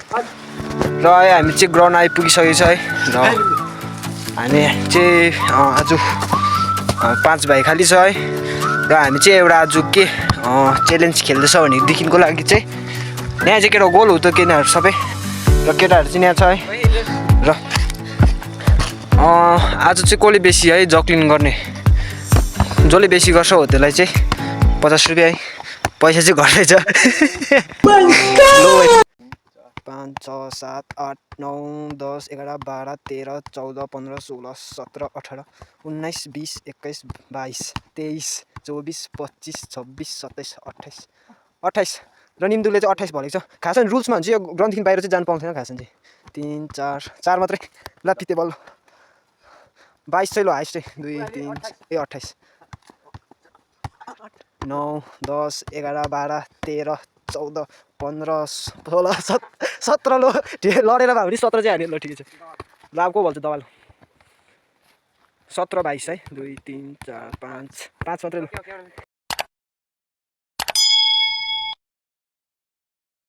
र हामी चाहिँ ग्राउन्ड आइपुगिसकेको छ है र हामी चाहिँ आज 5 भाइ खाली छ है र हामी चाहिँ एउटा आज के च्यालेन्ज खेल्दैछ भनेदेखिको लागि चाहिँ यहाँ चाहिँ केटा गोल हो त केटाहरू सबै र केटाहरू चाहिँ यहाँ छ है र आज चाहिँ कसले बेसी है जक्लिन गर्ने जसले बेसी गर्छ हो त्यसलाई चाहिँ 50 रुपियाँ है पैसा चाहिँ घट्दै छ 5 6 7 8 9 10 11 12 13 14 15 16 17 18 19 20 21 22 23 24 25 26 27 28 28 र निम्दुले चाहिँ 28 भनेको छ खास रुल्समा हुन्छ यो ग्राउन्डदेखि बाहिर चाहिँ जानु पाउँदैन खास चाहिँ 3 4 4 मात्रै ल पिते बल 22 चाहिँ लो हाइस्ट 2 3 28 9 10 11 12 13 14 15 16 17 लो लडेर भए पनि 17 चाहिँ हान्यो ल ठिकै छ ल अब को भन्छ दबाल 17 22 है 2 3 4 5 5 मात्रै